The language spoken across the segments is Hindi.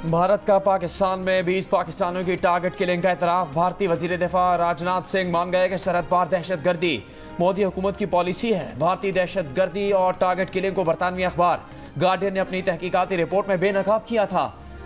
भारत का पाकिस्तान में 20 पाकिस्तानियों की टारगेट किलिंग का इतराफ। भारतीय वजीर दिफा राजनाथ सिंह मान गए कि सरहद पार दहशत गर्दी मोदी हुकूमत की पॉलिसी है। भारतीय दहशत गर्दी और टारगेट किलिंग को बरतानवी अखबार गार्डियन ने अपनी तहकीकाती रिपोर्ट में बेनकाब किया था।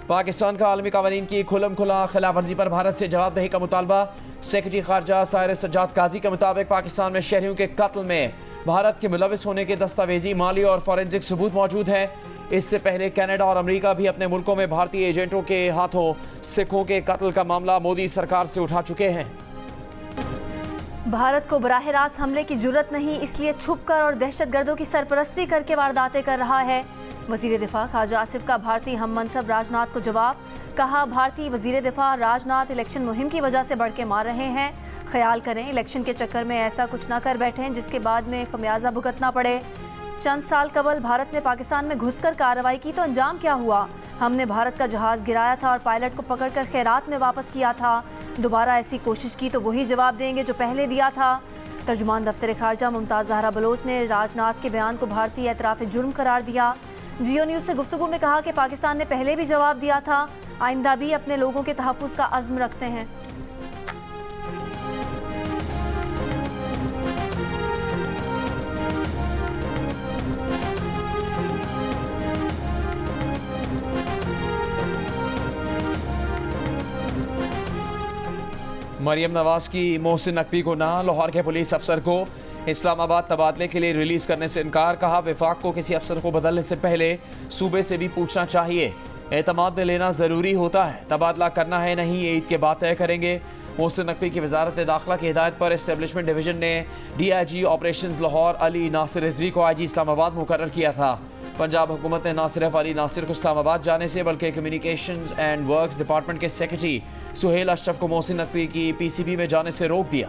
पाकिस्तान का आलमी कवानीन की खुलम खुला खिलाफवर्जी पर भारत से जवाबदेही का मुतालबा। सेक्रेटरी खारजा साइरस सज्जाद काजी के मुताबिक पाकिस्तान में शहरियों के कत्ल में भारत के मुलविस होने के दस्तावेजी, माली और फॉरेंसिक सबूत मौजूद हैं। इससे पहले कनाडा और अमेरिका भी अपने मुल्कों में भारतीय एजेंटों के हाथों सिखों के कत्ल का मामला मोदी सरकार से उठा चुके हैं। भारत को बराह रास्त हमले की जुर्रत नहीं, इसलिए छुपकर और दहशतगर्दों की सरपरस्ती करके वारदातें कर रहा है। वजीर दिफा ख्वाजा आसिफ का भारतीय हम मनसब राजनाथ को जवाब। कहा, भारतीय वजीर दिफा राजनाथ इलेक्शन मुहिम की वजह से बढ़ के मार रहे हैं। ख्याल करें, इलेक्शन के चक्कर में ऐसा कुछ ना कर बैठें जिसके बाद में खमियाजा भुगतना पड़े। चंद साल कबल भारत ने पाकिस्तान में घुसकर कार्रवाई की तो अंजाम क्या हुआ? हमने भारत का जहाज गिराया था और पायलट को पकड़कर खैरात में वापस किया था। दोबारा ऐसी कोशिश की तो वही जवाब देंगे जो पहले दिया था। तर्जुमान दफ्तर खारजा मुमताज़ ज़हरा बलोच ने राजनाथ के बयान को भारतीय एतराफ़ जुर्म करार दिया। जियो न्यूज़ से गुफ्तगू में कहा कि पाकिस्तान ने पहले भी जवाब दिया था, आइंदा भी अपने लोगों के तहफ़्फ़ुज़ का अज़्म रखते हैं। मरियम नवाज की मोहसिन नकवी को ना, लाहौर के पुलिस अफसर को इस्लामाबाद तबादले के लिए रिलीज करने से इनकार। कहा, विफाक को किसी अफसर को बदलने से पहले सूबे से भी पूछना चाहिए। एतमाद लेना ज़रूरी होता है, तबादला करना है नहीं, ईद के बाद तय करेंगे। मोहसिन नकवी की वजारत दाखिला की हिदायत पर एस्टेब्लिशमेंट डिवीजन ने DIG ऑपरेशंस लाहौर अली नासिर रिजवी को IG इस्लामाबाद मुकर्रर किया था। पंजाब हुकूमत ने ना सिर्फ अली नासिर को इस्लामाबाद जाने से बल्कि कम्युनिकेशंस एंड वर्क्स डिपार्टमेंट के सेक्रेटरी सुहेल अशरफ को मोहसिन नकवी की PCB में जाने से रोक दिया।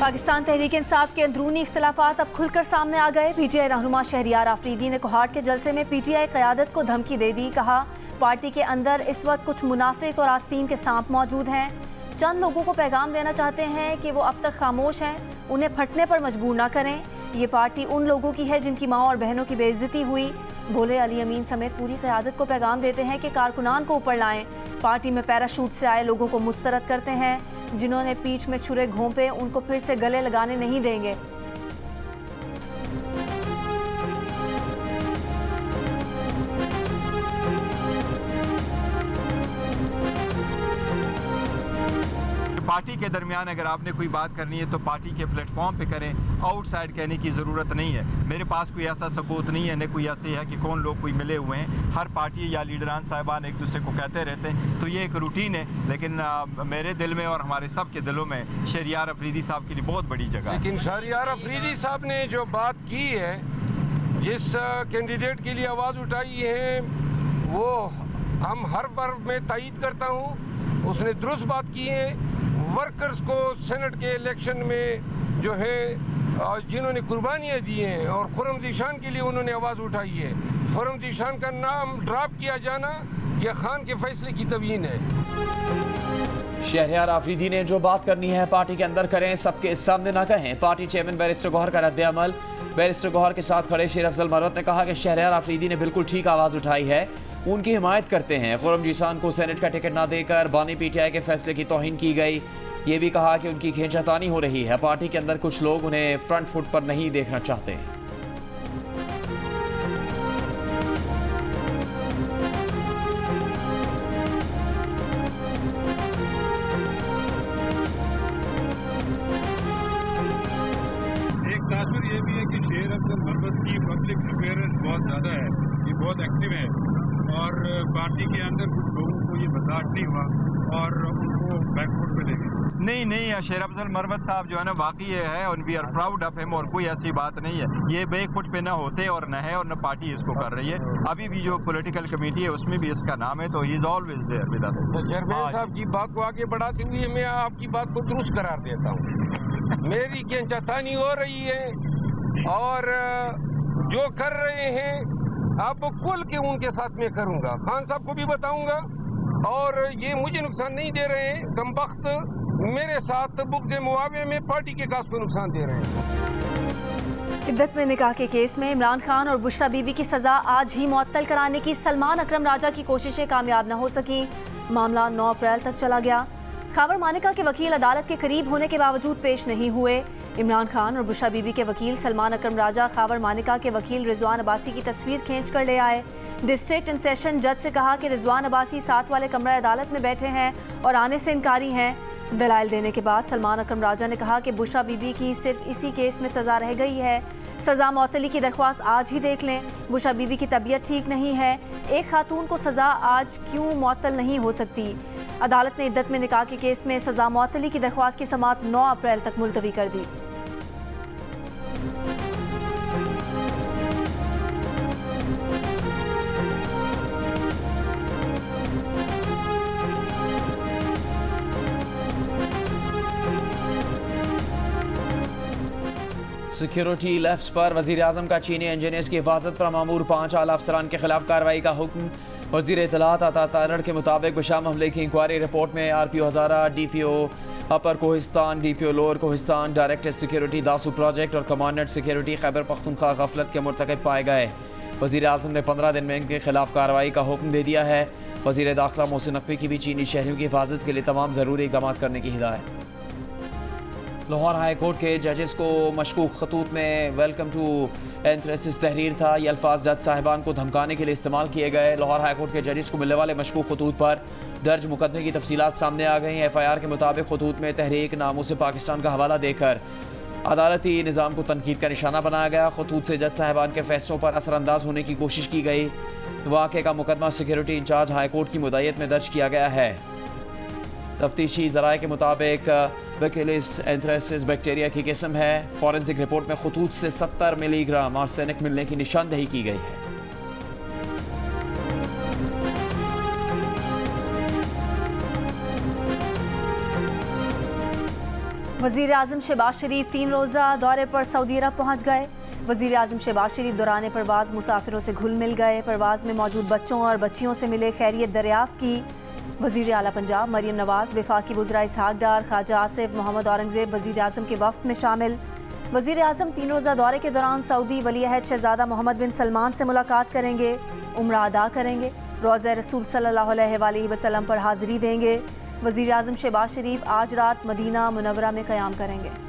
पाकिस्तान तहरीक इंसाफ के अंदरूनी इख्तलाफात अब खुलकर सामने आ गए। PTI रहनुमा शहरियार आफरीदी ने कोहाट के जलसे में PTI क़यादत को धमकी दे दी। कहा, पार्टी के अंदर इस वक्त कुछ मुनाफिक और आस्तीन के सांप मौजूद हैं। चंद लोगों को पैगाम देना चाहते हैं कि वो अब तक खामोश हैं, उन्हें फटने पर मजबूर ना करें। ये पार्टी उन लोगों की है जिनकी माँ और बहनों की बेइज्जती हुई। बोले, अली अमीन समेत पूरी क़यादत को पैगाम देते हैं कि कारकुनान को ऊपर लाएं। पार्टी में पैराशूट से आए लोगों को मुस्तरद करते हैं। जिन्होंने पीठ में छुरे घोंपे, उनको फिर से गले लगाने नहीं देंगे। पार्टी के दरमियान अगर आपने कोई बात करनी है तो पार्टी के प्लेटफॉर्म पे करें, आउटसाइड कहने की ज़रूरत नहीं है। मेरे पास कोई ऐसा सबूत नहीं है, न कोई ऐसे है कि कौन लोग कोई मिले हुए हैं। हर पार्टी या लीडरान साहिबान एक दूसरे को कहते रहते हैं, तो ये एक रूटीन है। लेकिन मेरे दिल में और हमारे सब के दिलों में शहरियार अफरीदी साहब के लिए बहुत बड़ी जगह है। लेकिन शहरियार अफरीदी साहब ने जो बात की है, जिस कैंडिडेट के लिए आवाज़ उठाई है, वो हम हर बार मैं तायीद करता हूँ। उसने दुरुस्त बात की है। वर्कर्स को सेनेट के इलेक्शन में जो है जिन्होंने कुर्बानियाँ दी हैं और खुर्रम ज़ीशान के लिए उन्होंने आवाज़ उठाई है, खुर्रम ज़ीशान का नाम ड्रॉप किया जाना यह खान के फैसले की तवीन है। शहरियार आफरीदी ने जो बात करनी है पार्टी के अंदर करें, सबके सामने ना कहें। पार्टी चेयरमैन बैरिस्टर गौहर का रद्द-ए-अमल। बैरिस्टर गौहर के साथ खड़े शेर अफजल मरवत ने कहा कि शहरियार आफरीदी ने बिल्कुल ठीक आवाज़ उठाई है, उनकी हिमायत करते हैं। खुर्रम ज़ीशान को सेनेट का टिकट ना देकर बानी PTI के फैसले की तौहीन की गई। ये भी कहा कि उनकी खींचातानी हो रही है। पार्टी के अंदर कुछ लोग उन्हें फ्रंट फुट पर नहीं देखना चाहते। एक तासुर ये भी है कि शेर अफजल मरवत की पब्लिक अपेयरेंस बहुत ज़्यादा है, ये बहुत एक्टिव है और पार्टी के अंदर कुछ लोगों को ये बर्दाश्त नहीं हुआ और उनको बैकफुट पे ले गए। नहीं, शेर अफजल मरवत साहब जो है ना वाकई है और we are proud of him, और कोई ऐसी बात नहीं है। ये बैकफुट पे ना होते और न है और न पार्टी इसको कर रही है। अभी भी जो पॉलिटिकल कमेटी है उसमें भी इसका नाम है, तो he is always there with us. Chairman साहब की बात को आगे बढ़ाते हुए मैं आपकी बात को दुरुस्त करार देता हूँ। मेरी खींचातानी हो रही है और जो कर रहे हैं आप खुल के उनके साथ में करूँगा। खान साहब को भी बताऊँगा और ये मुझे नुकसान नहीं दे रहे हैं। कमबख्त मेरे साथ बुग़्ज़ मुआवे में पार्टी के काज को नुकसान दे रहे हैं। इद्दत में निकाह के केस में इमरान खान और बुशरा बीबी की सजा आज ही मुअत्तल कराने की सलमान अकरम राजा की कोशिशें कामयाब न हो सकी। मामला 9 अप्रैल तक चला गया। खावर मानिका के वकील अदालत के करीब होने के बावजूद पेश नहीं हुए। इमरान खान और बुशरा बीबी के वकील सलमान अकरम राजा खावर मानिका के वकील रिजवान अब्बासी की तस्वीर खींच कर ले आए। डिस्ट्रिक्ट एंड सेशन जज से कहा कि रिजवान अब्बासी साथ वाले कमरा अदालत में बैठे हैं और आने से इनकारी हैं। दलाइल देने के बाद सलमान अकरम राजा ने कहा कि बुशरा बीबी की सिर्फ इसी केस में सजा रह गई है। सजा मुअत्तली की दरख्वास्त आज ही देख लें। बुशरा बीबी की तबीयत ठीक नहीं है। एक खातून को सजा आज क्यों मुअत्तल नहीं हो सकती? अदालत ने इद्दत में निकाह के केस में सजा मुअत्तली की दरख्वास्त की समाअत 9 अप्रैल तक मुलतवी कर दी। सिक्योरिटी लैब्स पर वज़ीर आज़म का चीनी इंजीनियर्स की हिफाजत पर मामूर 5 आला अफसरान के खिलाफ कार्रवाई का हुक्म। वज़ीर इत्तलात अता तारड़ के मुताबिक गुशाम हमले की इंक्वायरी रिपोर्ट में RPO Hazara, DPO upper Kohistan, DPO lower Kohistan, director security Dasu project और कमांडेंट सिक्योरिटी खैबर पख्तूनख्वा गफलत के मुर्तकब पाए गए। वज़ीर आज़म ने 15 दिन में इनके खिलाफ कार्रवाई का हुक्म दे दिया है। वज़ीर दाखिला मोहसिन नकवी की भी चीनी शहरियों की हिफाजत के लिए तमाम ज़रूरी इक़दाम करने की हिदायत। लाहौर हाई कोर्ट के जजेस को मशकूक खतूत में वेलकम टू एंथ्रेसिस तहरीर था। ये अल्फाज जज साहिबान को धमकाने के लिए इस्तेमाल किए गए। लाहौर हाई कोर्ट के जजेस को मिलने वाले मशकूक खतूत पर दर्ज मुकदमे की तफसीलात सामने आ गई हैं। FIR के मुताबिक खतूत में तहरीक नामूस पाकिस्तान का हवाला देकर अदालती निज़ाम को तनकीद का निशाना बनाया गया। खतूत से जज साहिबान के फैसलों पर असरअंदाज होने की कोशिश की गई। वाक़े का मुकदमा सिक्योरिटी इंचार्ज हाई कोर्ट की मुदायत में दर्ज किया गया है। तफ्तीशी ज़राए के मुताबिक बैक्टीरियस एंथ्रेसिस बैक्टीरिया की किस्म है। फॉरेंसिक रिपोर्ट में खतूत से 70 मिलीग्राम आर्सेनिक मिलने की निशानदही की गई है। वज़ीर आज़म शहबाज शरीफ 3 रोज़ा दौरे पर सऊदी अरब पहुँच गए। वज़ीर आज़म शहबाज शरीफ दौरान परवाज़ मुसाफिरों से घुल मिल गए। परवाज़ में मौजूद बच्चों और बच्चियों से मिले, खैरियत दरियाफ़्त की। वज़ीर आला पंजाब मरियम नवाज़, वफाकी वज़रा इसहाक डार, ख्वाजा आसिफ, मोहम्मद औरंगज़ेब वज़ीर आज़म के वफ़द में शामिल। वज़ीर आज़म 3 रोज़ा दौरे के दौरान सऊदी वली अहद शहज़ादा मोहम्मद बिन सलमान से मुलाकात करेंगे, उम्रा अदा करेंगे, रोज़ा रसूल सल्लल्लाहु अलैहि वसल्लम पर हाज़िरी देंगे। वज़ीर आज़म शहबाज शरीफ आज रात मदीना मुनव्वरा में क़याम करेंगे।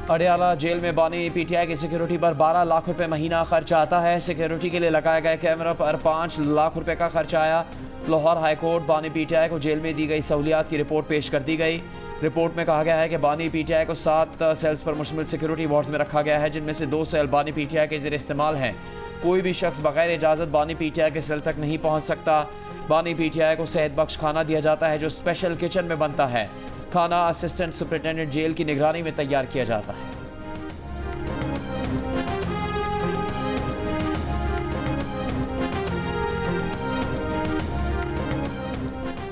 अडियाला जेल में बानी PTI की सिक्योरिटी पर 12 लाख रुपए महीना खर्च आता है। सिक्योरिटी के लिए लगाए गए कैमरा पर 5 लाख रुपए का खर्च आया। लाहौर हाई कोर्ट बानी PTI को जेल में दी गई सहूलियात की रिपोर्ट पेश कर दी गई। रिपोर्ट में कहा गया है कि बानी PTI को 7 सेल्स पर मुश्तमिल सिक्योरिटी वार्ड्स में रखा गया है, जिनमें से 2 सेल बानी PTI के ज़रिए इस्तेमाल हैं। कोई भी शख्स बगैर इजाज़त बानी PTI के सेल तक नहीं पहुँच सकता। बानी PTI को सेहत बख्श खाना दिया जाता है जो स्पेशल किचन में बनता है। खाना असिस्टेंट सुपरिटेंडेंट जेल की निगरानी में तैयार किया जाता है।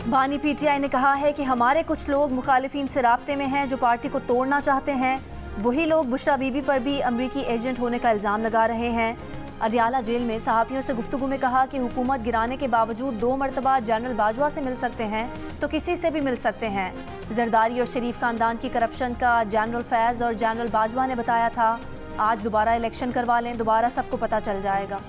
बानी PTI ने कहा है कि हमारे कुछ लोग मुखालिफिन से राब्ते में हैं जो पार्टी को तोड़ना चाहते हैं। वही लोग बुशरा बीबी पर भी अमरीकी एजेंट होने का इल्ज़ाम लगा रहे हैं। अडियाला जेल में सहाफ़ियों से गुफ्तगू में कहा कि हुकूमत गिराने के बावजूद 2 मरतबा जनरल बाजवा से मिल सकते हैं तो किसी से भी मिल सकते हैं। जरदारी और शरीफ खानदान की करप्शन का जनरल फैज़ और जनरल बाजवा ने बताया था। आज दोबारा इलेक्शन करवा लें, दोबारा सबको पता चल जाएगा।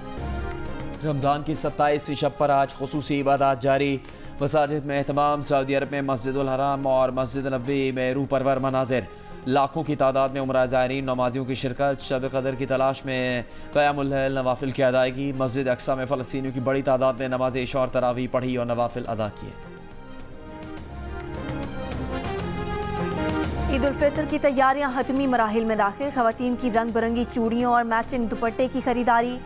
रमज़ान की 27वीं शब पर आज खुसूसी इबादत जारी। मसाजिद में एहतमाम। सऊदी अरब में मस्जिदुल हराम और मस्जिद नबवी में रूह परवर मनाजिर। लाखों की तादाद में उमरा ज़ायरीन नमाजियों की शिरकत। शब कदर की तलाश में क़यामुल लैल नवाफिल की अदायगी। मस्जिद अक्सा में फ़लस्तीनियों की बड़ी तादाद ने नमाज इशा और तरावी पढ़ी और नवाफिल अदा किए। ईद उल फितर की तैयारियां हतमी मराहिल में दाखिल। ख़वातीन की रंग बिरंगी चूड़ियों और मैचिंग दुपट्टे की खरीदारी।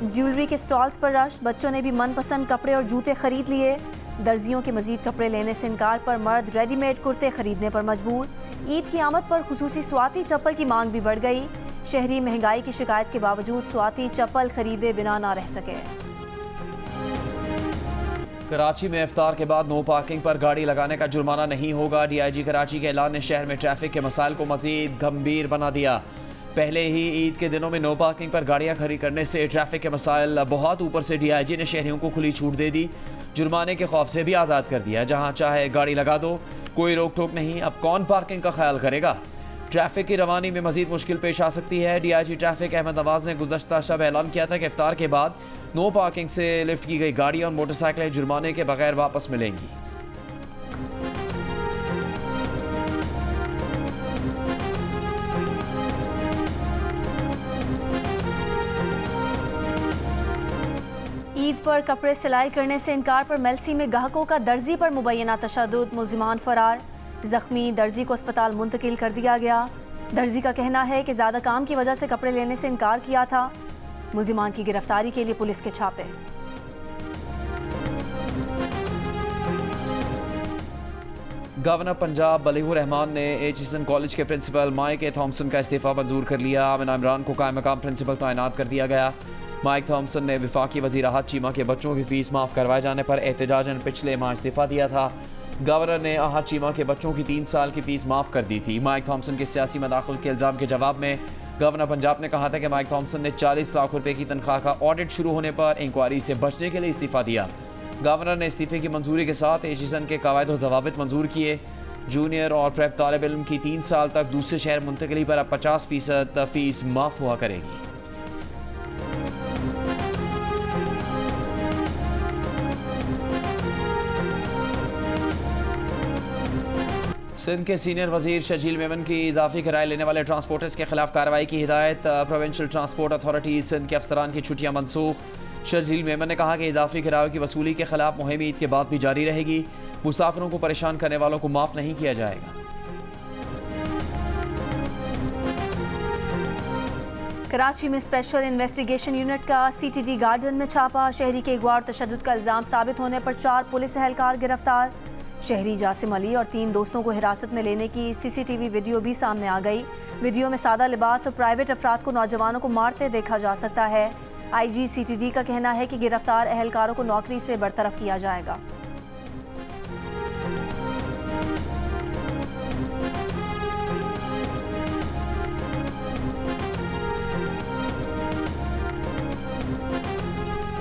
ज्वेलरी के स्टॉल्स पर रश। बच्चों ने भी मनपसंद कपड़े और जूते खरीद लिए। दर्जियों के मजीद कपड़े लेने से इनकार पर मर्द रेडीमेड कुर्ते खरीदने पर मजबूर। ईद की आमद पर खुसूसी स्वाती चप्पल की मांग भी बढ़ गई। शहरी महंगाई की शिकायत के बावजूद स्वाती चप्पल खरीदे बिना ना रह सके। कराची में इफ्तार के बाद नो पार्किंग पर गाड़ी लगाने का जुर्माना नहीं होगा। DIG कराची के ऐलान ने शहर में ट्रैफिक के मसाइल को मजीद गंभीर बना दिया। पहले ही ईद के दिनों में नो पार्किंग पर गाड़ियां खड़ी करने से ट्रैफिक के मसाइल बहुत ऊपर से डीआईजी ने शहरियों को खुली छूट दे दी, जुर्माने के खौफ से भी आज़ाद कर दिया। जहां चाहे गाड़ी लगा दो, कोई रोक टोक नहीं। अब कौन पार्किंग का ख्याल करेगा? ट्रैफिक की रवानी में मजीद मुश्किल पेश आ सकती है। डीआईजी ट्रैफिक अहमद नवाज ने गुज़श्ता शब ऐलान किया था कि इफ्तार के बाद नो पार्किंग से लिफ्ट की गई गाड़ियां और मोटरसाइकिलें जुर्माने के बगैर वापस मिलेंगी। ईद पर कपड़े सिलाई करने से इनकार पर मेलसी में ग्राहकों का दर्जी पर मुबैना तशद्दुद, मुल्जिमान फरार। जख्मी दर्जी को अस्पताल मुंतकिल कर दिया गया। दर्जी का कहना है कि ज़्यादा काम की वजह से कपड़े लेने से इनकार किया था। मुल्जिमान की गिरफ्तारी के लिए पुलिस के छापे। गवर्नर पंजाब बलीगुर रहमान ने एचिसन कॉलेज के प्रिंसिपल माइक ए थॉम्सन का इस्तीफ़ा मंजूर कर लिया। आमिना इमरान को कायम मकाम प्रिंसिपल तैनात कर दिया गया। माइक थॉम्सन ने वफाकी वज़ीर राहत चीमा के बच्चों की फ़ीस माफ़ करवाए जाने पर एहतजाजन पिछले माह इस्तीफ़ा दिया था। गवर्नर ने आहत चीमा के बच्चों की 3 साल की फ़ीस माफ़ कर दी थी। माइक थॉम्सन के सियासी मदाखिल के इल्ज़ाम के जवाब में गवर्नर पंजाब ने कहा था कि माइक थॉम्सन ने 40 लाख रुपए की तनख्वाह का ऑडिट शुरू होने पर इंक्वायरी से बचने के लिए इस्तीफ़ा दिया। गवर्नर ने इस्तीफ़े की मंजूरी के साथ एचिसन के कवायद और ज़वाबित मंजूर किए। जूनियर और प्रेप तालिब इल्म की 3 साल तक दूसरे शहर मुंतकली पर अब 50% फ़ीस माफ़ हुआ करेगी। सिंध के सीनियर वजीर शर्जील मेमन की इजाफी किराए लेने वाले ट्रांसपोर्टर्स के खिलाफ कार्रवाई की हिदायत। प्रोविंशियल ट्रांसपोर्ट अथॉरिटी सिंध के अफसरान की छुट्टियां मनसूख। शर्जील मेमन ने कहा कि इजाफी किरायों की वसूली के खिलाफ मुहिम ईद के बाद भी जारी रहेगी। मुसाफिरों को परेशान करने वालों को माफ़ नहीं किया जाएगा। कराची में स्पेशल इन्वेस्टिगेशन यूनिट का CTD गार्डन में छापा। शहरी के अगवा और तशद्दुद का इल्ज़ाम साबित होने पर 4 पुलिस एहलकार गिरफ्तार। शहरी जासिम अली और 3 दोस्तों को हिरासत में लेने की CCTV वीडियो भी सामने आ गई। वीडियो में सादा लिबास और प्राइवेट अफराद को नौजवानों को मारते देखा जा सकता है। IG CTD का कहना है कि गिरफ्तार एहलकारों को नौकरी से बरतरफ किया जाएगा।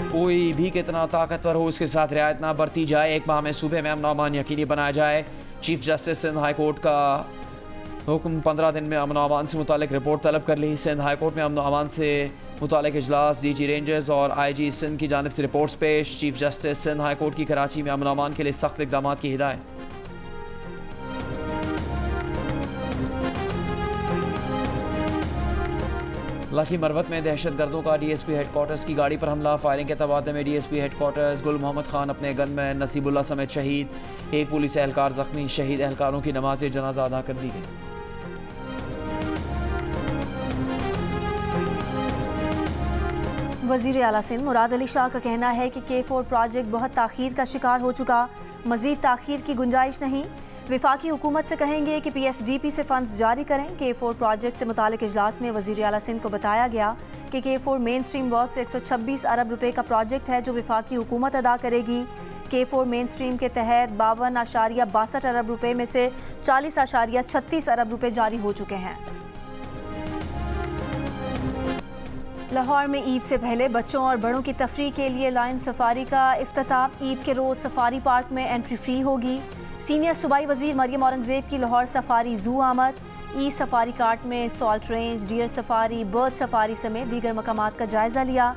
कोई भी कितना ताकतवर हो उसके साथ रियायत ना बरती जाए। 1 माह में सूबे में अमन अमान यकीनी बनाया जाए। Chief justice Sindh high court का हुक्म। 15 दिन में अमन अमान से मुतालिक रिपोर्ट तलब कर ली। सिंध हाई कोर्ट में अमन अमान से मुतालिक इजलास। DG रेंजर्स और IG सिंध की जानिब से रिपोर्ट्स पेश। Chief justice Sindh high court की कराची में अमन अमान के लिए सख्त इकदाम की हिदायत। लखी मरवत में दहशतगर्दों का DSP हेडक्वार्टर्स की गाड़ी पर हमला। फायरिंग के तबादले में DSP हेडक्वार्टर्स गुल मोहम्मद खान अपने गनमैन नसीबुल्ला समेत शहीद। 1 पुलिस एहलकार जख्मी। शहीद एहलकारों की नमाज जनाजा अदा कर दी गई। वज़ीर आला सिंध मुराद अली शाह का कहना है कि K4 प्रोजेक्ट बहुत ताख़ीर का शिकार हो चुका, मज़ीद ताख़ीर की गुंजाइश नहीं। विफाकी हुकूमत से कहेंगे कि PSDP से फंड्स जारी करें। K4 प्रोजेक्ट से मुतालिक इजलास में वज़ीर आला सिंध को बताया गया कि K4 मेन स्ट्रीम वर्क्स 126 अरब रुपए का प्रोजेक्ट है जो विफाकी हुकूमत अदा करेगी। K4 मेन स्ट्रीम के तहत 52.62 अरब रुपए में से 40.36 अरब रुपए जारी हो चुके हैं। लाहौर में ईद से पहले बच्चों और बड़ों की तफरीह के लिए लायन सफारी का इफ्तिताह। ईद के रोज़ सफारी पार्क में एंट्री फ्री होगी। सीनियर सूबाई वजीर मरियम औरंगजेब की लाहौर सफारी जू आमद। ई सफारी कार्ट में salt range, deer safari, bird safari समेत दीगर मकामात का जायजा लिया।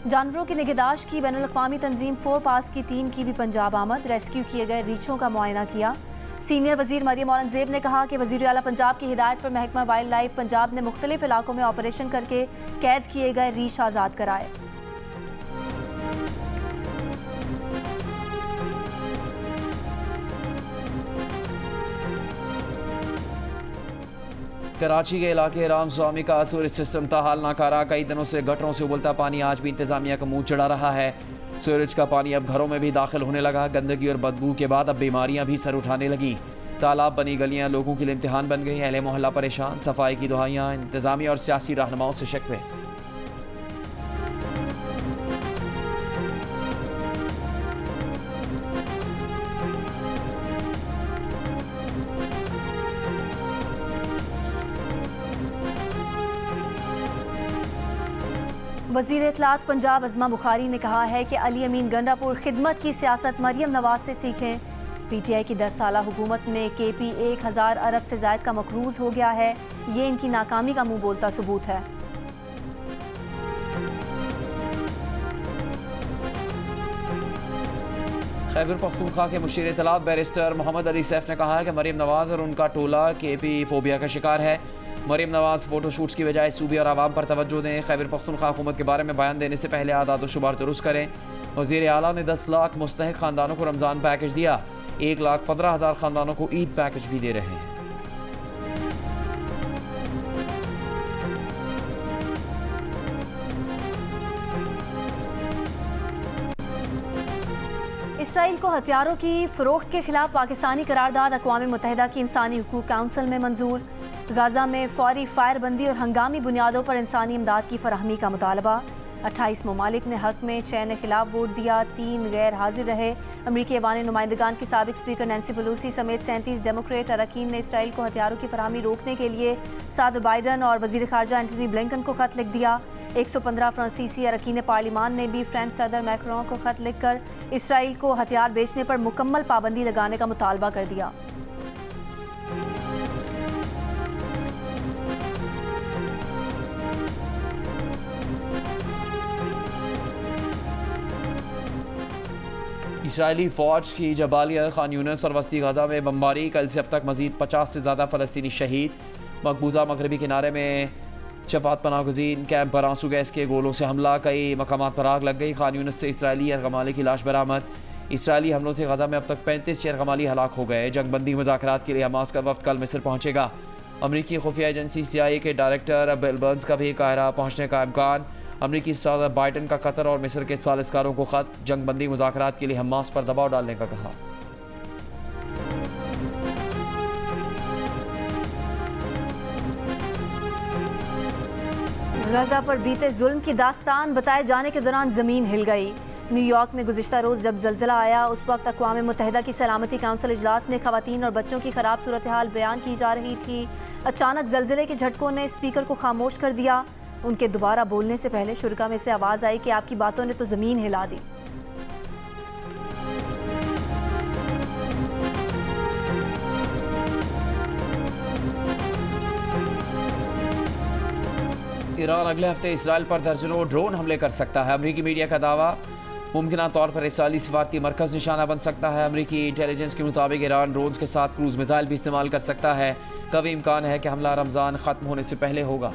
जानवरों की निगहदाश्त की बैनुल-अक़वामी तंजीम 4 पास की टीम की भी पंजाब आमद। रेस्क्यू किए गए रीछों का मुआयना किया। सीनियर वजीर मरियम औरंगजेब ने कहा कि वजीर आला पंजाब की हिदायत पर महकमा वाइल्ड लाइफ पंजाब ने मुख्तलिफ इलाकों में ऑपरेशन करके कैद किए गए रीछ आज़ाद कराए। कराची के इलाके राम स्वामी का सूरज सिस्टम ताहाल नाकारा। कई दिनों से गटरों से उबलता पानी आज भी इंतजामिया का मुंह चढ़ा रहा है। सूरज का पानी अब घरों में भी दाखिल होने लगा। गंदगी और बदबू के बाद अब बीमारियां भी सर उठाने लगी। तालाब बनी गलियां लोगों के लिए इम्तिहान बन गई। अहले मोहल्ला परेशान। सफाई की दुहाइयां, इंतजामिया और सियासी रहनुमाओं से शिकवे। वज़ीर इत्तलात पंजाब अज़मा बुखारी ने कहा है कि अली अमीन गंडापुर खिदमत की सियासत मरियम नवाज से सीखें। पीटीआई की 10 साला हुकूमत में केपी 1000 अरब से ज़ायद का मकरूज हो गया है। ये इनकी नाकामी का मुंह बोलता सबूत है। खैबर पख्तूनख्वा के मुशीर इत्तलात बैरिस्टर मोहम्मद अली सैफ ने कहा है कि मरियम नवाज और उनका टोला केपी फोबिया का शिकार है। मरियम नवाज फोटोशूट्स की बजाय सूबे और आवाम पर तवज्जो दें। खैबर पख्तूनख्वा हुकूमत के बारे में बयान देने से पहले आदाद व शुमार दुरुस्त करें। वज़ीर आला ने 10 लाख मुस्तहिक खानदानों को रमज़ान पैकेज दिया। 1,15,000 खानदानों को ईद पैकेज भी दे रहे हैं। इसराइल को हथियारों की फ़रोख्त के खिलाफ पाकिस्तानी करारदाद अक़वाम मुत्तहिदा की इंसानी हुकूक काउंसिल में मंजूर। गाज़ा में फौरी फायरबंदी और हंगामी बुनियादों पर इंसानी इमदाद की फराहमी का मुतालबा। 28 ममालिक ने हक में, 6 ने खिलाफ वोट दिया, 3 गैर हाजिर रहे। अमरीकी ऐवान नुमाइंदगान की साबिक स्पीकर नैन्सी पेलोसी समेत 37 डेमोक्रेट अरकान ने इसराइल को हथियारों की फराहमी रोकने के लिए सदर बाइडन और वज़ीर ख़ारजा एंटनी ब्लिंकन को खत लिख दिया। 115 फ्रांसीसी अरकान पार्लिमान ने भी फ्रेंच सदर मैक्रों को खत लिखकर इसराइल को हथियार बेचने पर मुकम्मल पाबंदी लगाने का मुतालबा कर दिया। इसराइली फ़ौज की जबालिया, खान यूनिस और वस्ती गाज़ा में बमबारी। कल से अब तक मज़ीद 50 से ज़्यादा फ़लस्तीनी शहीद। मकबूजा मगरबी किनारे में शफात पनाह गुज़ीन कैंप पर आंसू गैस के गोलों से हमला। कई मकामात पर आग लग गई। खान यूनिस से इसराइली यरगमाली की लाश बरामद। इसराइली हमलों से गाज़ा में अब तक 35 यरगमाली हलाक हो गए। जंगबंदी मुज़ाकरात के लिए हमास का वफ़द कल मिस्र पहुँचेगा। अमरीकी खुफिया एजेंसी CIA के डायरेक्टर बिल बर्न्स का भी काहिरा पहुँचने का इम्कान। अमरीकी सदर बाइडन का कतर और मिस्र के सालिसकारों को खत। जंगबंदी मुज़ाकरात के लिए हमास पर दबाव डालने का कहा। गाज़ा पर बीते जुल्म की दास्तान बताए जाने के दौरान ज़मीन हिल गई। न्यूयॉर्क में गुज़िश्ता रोज़ जब ज़लज़ला आया, उस वक्त अक़वाम मुत्तहिदा की सलामती काउंसिल इजलास में ख़वातीन और बच्चों की ख़राब सूरत हाल बयान की जा रही थी। अचानक ज़लज़ले के झटकों ने स्पीकर को खामोश कर दिया। उनके दोबारा बोलने से पहले शुरका में से आवाज़ आई कि आपकी बातों ने तो ज़मीन हिला दी। ईरान अगले हफ्ते इसराइल पर दर्जनों ड्रोन हमले कर सकता है। अमरीकी मीडिया का दावा। मुमकिन तौर पर इसराइली सिफारती मरकज़ निशाना बन सकता है। अमरीकी इंटेलिजेंस के मुताबिक ईरान ड्रोन्स के साथ क्रूज़ मिसाइल भी इस्तेमाल कर सकता है। कभी इम्कान है कि हमला रमज़ान ख़त्म होने से पहले होगा।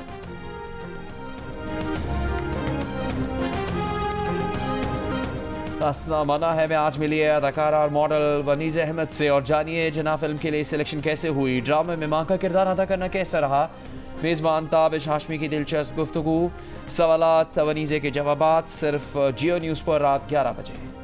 मना है मैं आज मिली है अदाकारा और मॉडल वनीज़ अहमद से, और जानिए जना फिल्म के लिए सिलेक्शन कैसे हुई। ड्रामे में मां का किरदार अदा करना कैसा रहा। मेज़बान ताबिश हाशमी की दिलचस्प गुफ्तगू। सवालात वनीज़े के जवाबात सिर्फ जियो न्यूज़ पर रात 11 बजे।